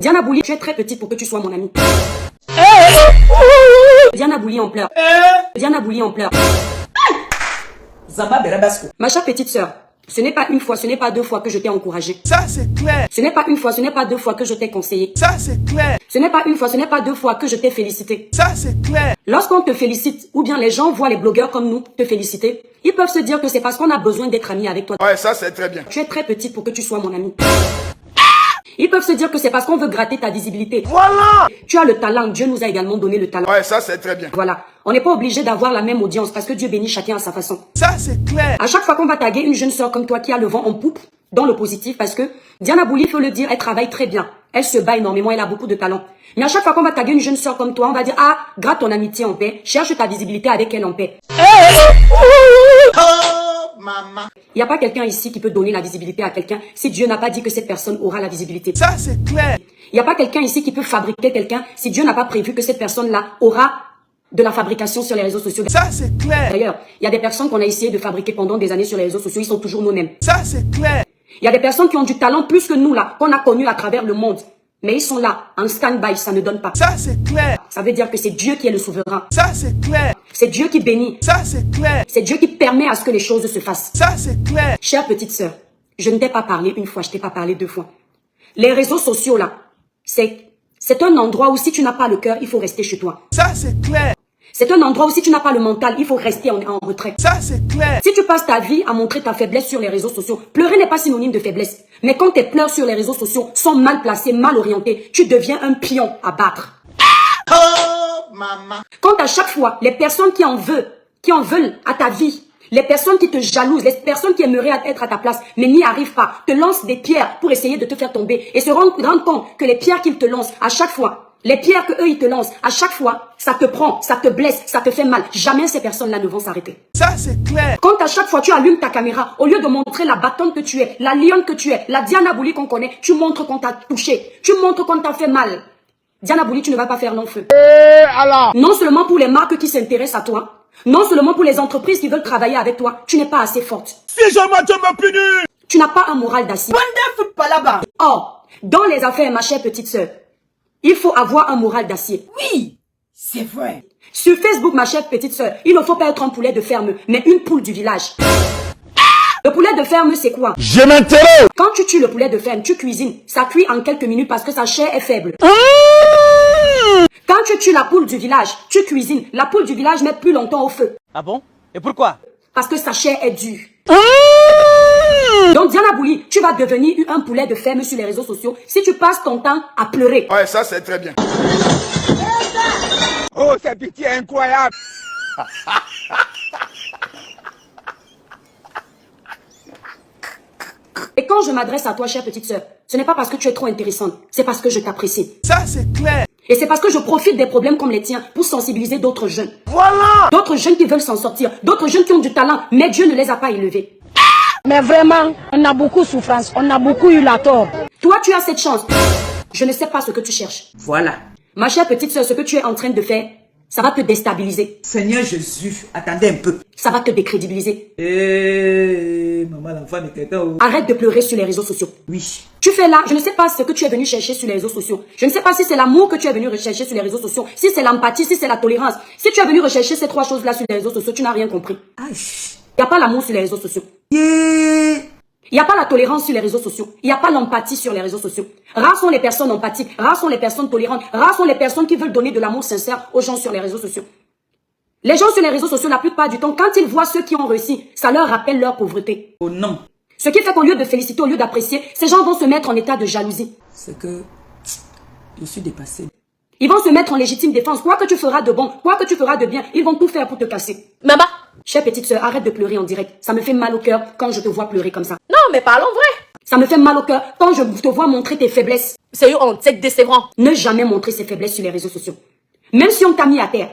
Diana Bouli, tu es très petite pour que tu sois mon amie. Diana Bouli en pleurs. Diana Bouli en pleurs. Zamba Berabasco. Ma chère petite sœur, ce n'est pas une fois, ce n'est pas deux fois que je t'ai encouragée. Ça, c'est clair. Ce n'est pas une fois, ce n'est pas deux fois que je t'ai conseillé. Ça, c'est clair. Ce n'est pas une fois, ce n'est pas deux fois que je t'ai félicité. Ça, c'est clair. Lorsqu'on te félicite, ou bien les gens voient les blogueurs comme nous te féliciter, ils peuvent se dire que c'est parce qu'on a besoin d'être amis avec toi. Ouais, ça, c'est très bien. Tu es très petite pour que tu sois mon amie. Ils peuvent se dire que c'est parce qu'on veut gratter ta visibilité. Voilà. Tu as le talent, Dieu nous a également donné le talent. Ouais, ça, c'est très bien. Voilà, on n'est pas obligé d'avoir la même audience parce que Dieu bénit chacun à sa façon. Ça, c'est clair. À chaque fois qu'on va taguer une jeune sœur comme toi qui a le vent en poupe, dans le positif, parce que Diana Bouli, il faut le dire, elle travaille très bien. Elle se bat énormément, elle a beaucoup de talent. Mais à chaque fois qu'on va taguer une jeune sœur comme toi, on va dire, ah, gratte ton amitié en paix, cherche ta visibilité avec elle en paix. Il n'y a pas quelqu'un ici qui peut donner la visibilité à quelqu'un si Dieu n'a pas dit que cette personne aura la visibilité. Ça, c'est clair. Il n'y a pas quelqu'un ici qui peut fabriquer quelqu'un si Dieu n'a pas prévu que cette personne-là aura de la fabrication sur les réseaux sociaux. Ça, c'est clair. D'ailleurs, il y a des personnes qu'on a essayé de fabriquer pendant des années sur les réseaux sociaux, ils sont toujours nous-mêmes. Ça, c'est clair. Il y a des personnes qui ont du talent plus que nous là, qu'on a connu à travers le monde. Mais ils sont là, en stand-by, ça ne donne pas. Ça, c'est clair. Ça veut dire que c'est Dieu qui est le souverain. Ça, c'est clair. C'est Dieu qui bénit. Ça, c'est clair. C'est Dieu qui permet à ce que les choses se fassent. Ça, c'est clair. Chère petite sœur, je ne t'ai pas parlé une fois, je t'ai pas parlé deux fois. Les réseaux sociaux là, c'est un endroit où si tu n'as pas le cœur, il faut rester chez toi. Ça, c'est clair. C'est un endroit où si tu n'as pas le mental, il faut rester en retrait. Ça, c'est clair. Si tu passes ta vie à montrer ta faiblesse sur les réseaux sociaux, pleurer n'est pas synonyme de faiblesse. Mais quand tes pleurs sur les réseaux sociaux sont mal placés, mal orientés, tu deviens un pion à battre. Quand à chaque fois, les personnes qui en veulent à ta vie, les personnes qui te jalousent, les personnes qui aimeraient être à ta place, mais n'y arrivent pas, te lancent des pierres pour essayer de te faire tomber et se rendre compte que les pierres qu'ils te lancent à chaque fois, les pierres que eux ils te lancent, à chaque fois, ça te prend, ça te blesse, ça te fait mal. Jamais ces personnes-là ne vont s'arrêter. Ça, c'est clair. Quand à chaque fois tu allumes ta caméra, au lieu de montrer la battante que tu es, la lionne que tu es, la Diana Bouli qu'on connaît, tu montres qu'on t'a touché, tu montres qu'on t'a fait mal. Diana Bouli, tu ne vas pas faire long feu. Non seulement pour les marques qui s'intéressent à toi, non seulement pour les entreprises qui veulent travailler avec toi, tu n'es pas assez forte. Si jamais tu me punis. Tu n'as pas un moral d'acier. Or, dans les affaires, ma chère petite sœur, il faut avoir un moral d'acier. Oui, c'est vrai. Sur Facebook, ma chère petite sœur, il ne faut pas être un poulet de ferme, mais une poule du village. Le poulet de ferme, c'est quoi? Je m'intéresse. Quand tu tues le poulet de ferme, tu cuisines. Ça cuit en quelques minutes parce que sa chair est faible. Quand tu tues la poule du village, tu cuisines. La poule du village met plus longtemps au feu. Ah bon? Et pourquoi? Parce que sa chair est dure. Donc Diana Bouli, tu vas devenir un poulet de ferme sur les réseaux sociaux si tu passes ton temps à pleurer. Ouais, ça, c'est très bien. Oh, cette pitié incroyable. Et quand je m'adresse à toi, chère petite sœur, ce n'est pas parce que tu es trop intéressante, c'est parce que je t'apprécie. Ça, c'est clair. Et c'est parce que je profite des problèmes comme les tiens pour sensibiliser d'autres jeunes. Voilà. D'autres jeunes qui veulent s'en sortir, d'autres jeunes qui ont du talent, mais Dieu ne les a pas élevés. Mais vraiment, on a beaucoup de souffrance, on a beaucoup eu la tort. Toi, tu as cette chance. Je ne sais pas ce que tu cherches. Voilà. Ma chère petite sœur, ce que tu es en train de faire, ça va te déstabiliser. Seigneur Jésus, attendez un peu. Ça va te décrédibiliser. Maman, l'enfant est quelqu'un. Arrête de pleurer sur les réseaux sociaux. Oui. Tu fais là, je ne sais pas ce que tu es venu chercher sur les réseaux sociaux. Je ne sais pas si c'est l'amour que tu es venu rechercher sur les réseaux sociaux, si c'est l'empathie, si c'est la tolérance. Si tu es venu rechercher ces trois choses-là sur les réseaux sociaux, tu n'as rien compris. Aïe. Il n'y a pas l'amour sur les réseaux sociaux. Il n'y a pas la tolérance sur les réseaux sociaux. Il n'y a pas l'empathie sur les réseaux sociaux. Rares sont les personnes empathiques, rares sont les personnes tolérantes, rares sont les personnes qui veulent donner de l'amour sincère aux gens sur les réseaux sociaux. Les gens sur les réseaux sociaux, la plupart du temps, quand ils voient ceux qui ont réussi, ça leur rappelle leur pauvreté. Oh non. Ce qui fait qu'au lieu de féliciter, au lieu d'apprécier, ces gens vont se mettre en état de jalousie. C'est que je suis dépassée. Ils vont se mettre en légitime défense. Quoi que tu feras de bon, quoi que tu feras de bien, ils vont tout faire pour te casser. Maman. Chère petite sœur, arrête de pleurer en direct. Ça me fait mal au cœur quand je te vois pleurer comme ça. Non, mais parlons vrai. Ça me fait mal au cœur quand je te vois montrer tes faiblesses. C'est une honte, c'est décevant. Ne jamais montrer ses faiblesses sur les réseaux sociaux. Même si on t'a mis à terre,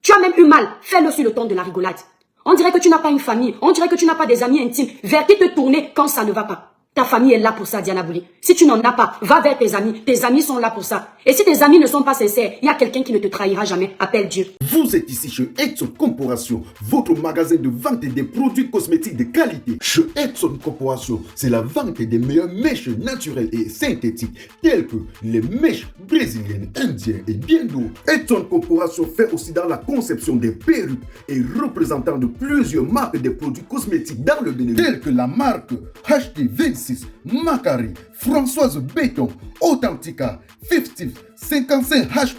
tu as même eu mal, fais-le sur le ton de la rigolade. On dirait que tu n'as pas une famille, on dirait que tu n'as pas des amis intimes vers qui te tourner quand ça ne va pas. Ta famille est là pour ça, Diana Bouli. Si tu n'en as pas, va vers tes amis. Tes amis sont là pour ça. Et si tes amis ne sont pas sincères, il y a quelqu'un qui ne te trahira jamais. Appelle Dieu. Vous êtes ici chez Edson Corporation, votre magasin de vente des produits cosmétiques de qualité. Chez Edson Corporation, c'est la vente des meilleures mèches naturelles et synthétiques, telles que les mèches brésiliennes, indiennes et bien d'autres. Edson Corporation fait aussi dans la conception des perruques et représentant de plusieurs marques de produits cosmétiques dans le Bénin, telles que la marque HD26, Macari, Françoise Béton, Authentica, 50, 55H+,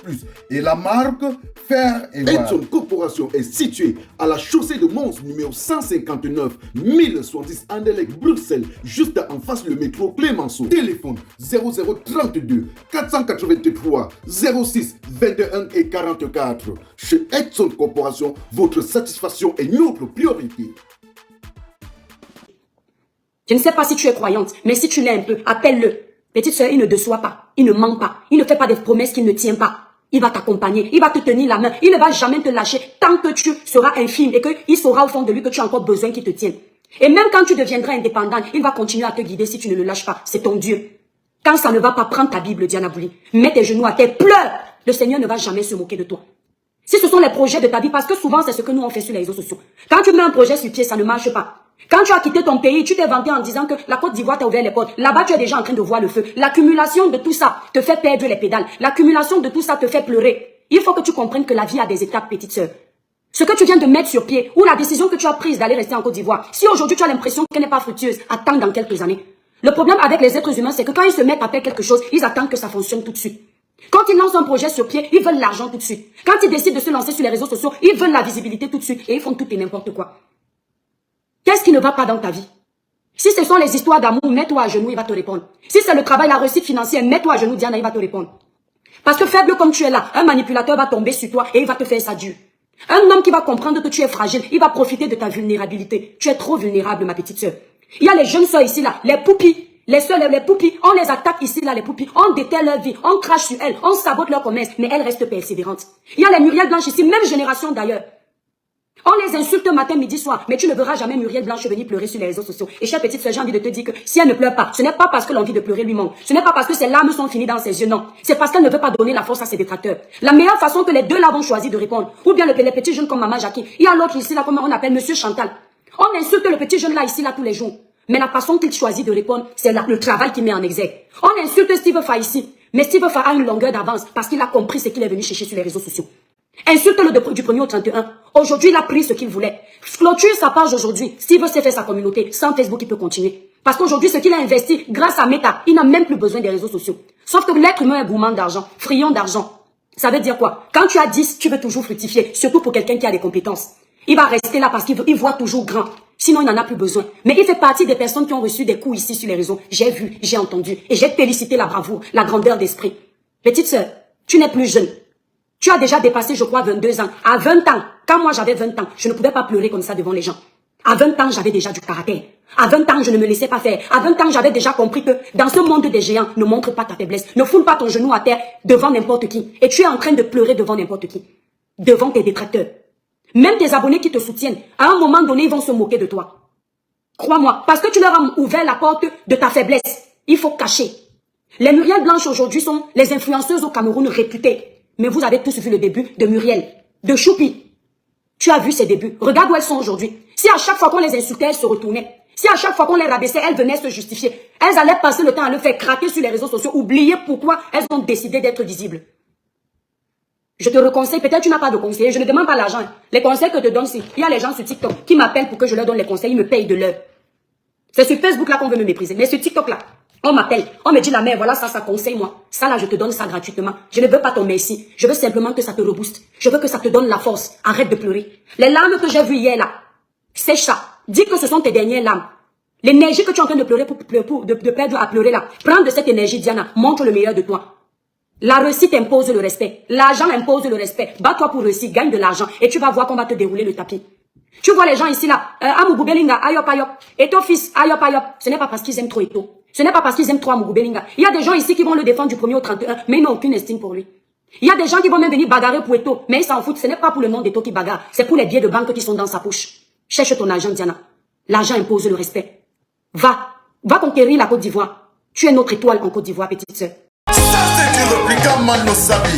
et la marque Fer et Voile. Edson Corporation est située à la chaussée de Mons, numéro 159, 1070 Anderlecht, Bruxelles, juste en face le métro Clémenceau. Téléphone 0032 483 06 21 et 44. Chez Edson Corporation, votre satisfaction est notre priorité. Je ne sais pas si tu es croyante, mais si tu l'es un peu, appelle-le. Petite sœur, il ne déçoit pas, il ne ment pas, il ne fait pas des promesses qu'il ne tient pas. Il va t'accompagner, il va te tenir la main, il ne va jamais te lâcher tant que tu seras infime et qu'il saura au fond de lui que tu as encore besoin qu'il te tienne. Et même quand tu deviendras indépendant, il va continuer à te guider si tu ne le lâches pas. C'est ton Dieu. Quand ça ne va pas, prends ta Bible, Diana Bouli. Mets tes genoux à terre, pleure. Le Seigneur ne va jamais se moquer de toi. Si ce sont les projets de ta vie, parce que souvent c'est ce que nous on fait sur les réseaux sociaux. Quand tu mets un projet sur pied, ça ne marche pas. Quand tu as quitté ton pays, tu t'es vanté en disant que la Côte d'Ivoire t'a ouvert les portes. Là-bas, tu es déjà en train de voir le feu. L'accumulation de tout ça te fait perdre les pédales. L'accumulation de tout ça te fait pleurer. Il faut que tu comprennes que la vie a des étapes, petite sœur. Ce que tu viens de mettre sur pied, ou la décision que tu as prise d'aller rester en Côte d'Ivoire, si aujourd'hui tu as l'impression qu'elle n'est pas fructueuse, attends dans quelques années. Le problème avec les êtres humains, c'est que quand ils se mettent à faire quelque chose, ils attendent que ça fonctionne tout de suite. Quand ils lancent un projet sur pied, ils veulent l'argent tout de suite. Quand ils décident de se lancer sur les réseaux sociaux, ils veulent la visibilité tout de suite et ils font tout et n'importe quoi. Qu'est-ce qui ne va pas dans ta vie? Si ce sont les histoires d'amour, mets-toi à genoux, il va te répondre. Si c'est le travail, la réussite financière, mets-toi à genoux, Diana, il va te répondre. Parce que faible comme tu es là, un manipulateur va tomber sur toi et il va te faire ça dur. Un homme qui va comprendre que tu es fragile, il va profiter de ta vulnérabilité. Tu es trop vulnérable, ma petite sœur. Il y a les jeunes sœurs ici, là, les poupis. Les sœurs, les poupis, on les attaque ici, là, les poupis. On déterre leur vie, on crache sur elles, on sabote leur commerce, mais elles restent persévérantes. Il y a les Muriel Blanche ici, même génération d'ailleurs. On les insulte matin, midi, soir, mais tu ne verras jamais Muriel Blanche venir pleurer sur les réseaux sociaux. Et chère petite sœur, j'ai envie de te dire que si elle ne pleure pas, ce n'est pas parce que l'envie de pleurer lui manque. Ce n'est pas parce que ses larmes sont finies dans ses yeux, non. C'est parce qu'elle ne veut pas donner la force à ses détracteurs. La meilleure façon que les deux là vont choisir de répondre, ou bien les petits jeunes comme Maman Jackie, il y a l'autre ici là, comme on appelle Monsieur Chantal. On insulte le petit jeune là ici là tous les jours. Mais la façon qu'il choisit de répondre, c'est le travail qu'il met en exergue. On insulte Steve Fa ici, mais Steve Fa a une longueur d'avance parce qu'il a compris ce qu'il est venu chercher sur les réseaux sociaux. Insulte-le du 1er au 31. Aujourd'hui, il a pris ce qu'il voulait. Clôture sa page aujourd'hui. Steve sait faire sa communauté. Sans Facebook, il peut continuer. Parce qu'aujourd'hui, ce qu'il a investi grâce à Meta, il n'a même plus besoin des réseaux sociaux. Sauf que l'être humain est gourmand d'argent, friand d'argent. Ça veut dire quoi? Quand tu as 10, tu veux toujours fructifier, surtout pour quelqu'un qui a des compétences. Il va rester là parce qu'il voit toujours grand. Sinon, il n'en a plus besoin. Mais il fait partie des personnes qui ont reçu des coups ici sur les réseaux. J'ai vu, j'ai entendu. Et j'ai félicité la bravoure, la grandeur d'esprit. Petite sœur, tu n'es plus jeune. Tu as déjà dépassé, je crois, 22 ans. À 20 ans, quand moi j'avais 20 ans, je ne pouvais pas pleurer comme ça devant les gens. À 20 ans, j'avais déjà du caractère. À 20 ans, je ne me laissais pas faire. À 20 ans, j'avais déjà compris que dans ce monde des géants, ne montre pas ta faiblesse. Ne foule pas ton genou à terre devant n'importe qui. Et tu es en train de pleurer devant n'importe qui. Devant tes détracteurs. Même tes abonnés qui te soutiennent, à un moment donné, ils vont se moquer de toi. Crois-moi, parce que tu leur as ouvert la porte de ta faiblesse. Il faut cacher. Les Muriel Blanche aujourd'hui sont les influenceuses au Cameroun réputées. Mais vous avez tous vu le début de Muriel, de Choupi. Tu as vu ses débuts. Regarde où elles sont aujourd'hui. Si à chaque fois qu'on les insultait, elles se retournaient. Si à chaque fois qu'on les rabaissait, elles venaient se justifier. Elles allaient passer le temps à le faire craquer sur les réseaux sociaux, oublier pourquoi elles ont décidé d'être visibles. Je te reconseille, peut-être tu n'as pas de conseiller, je ne demande pas l'argent. Les conseils que je te donne, c'est, il y a les gens sur TikTok qui m'appellent pour que je leur donne les conseils, ils me payent de l'heure. C'est sur Facebook là qu'on veut me mépriser, mais sur TikTok là, on m'appelle, on me dit la mère, voilà ça conseille moi. Ça là, je te donne ça gratuitement. Je ne veux pas ton merci, je veux simplement que ça te rebooste. Je veux que ça te donne la force, arrête de pleurer. Les larmes que j'ai vues hier là, sèche ça. Dis que ce sont tes dernières larmes. L'énergie que tu es en train de pleurer de perdre à pleurer là, prends de cette énergie, Diana, montre le meilleur de toi. La réussite impose le respect. L'argent impose le respect. Bats-toi pour réussir, gagne de l'argent et tu vas voir qu'on va te dérouler le tapis. Tu vois les gens ici là, Amougou Belinga, ayop ayop, et ton fils, ayop ayop. Ce n'est pas parce qu'ils aiment trop Eto. Ce n'est pas parce qu'ils aiment trop Amougou Belinga. Il y a des gens ici qui vont le défendre du 1er au 31, mais ils n'ont aucune estime pour lui. Il y a des gens qui vont même venir bagarrer pour Eto, mais ils s'en foutent. Ce n'est pas pour le nom d'Eto qui bagarre, c'est pour les billets de banque qui sont dans sa poche. Cherche ton argent, Diana. L'argent impose le respect. Va, Va conquérir la Côte d'Ivoire. Tu es notre étoile en Côte d'Ivoire, petite sœur. Ça, c'est du répliquant, man, no sabi.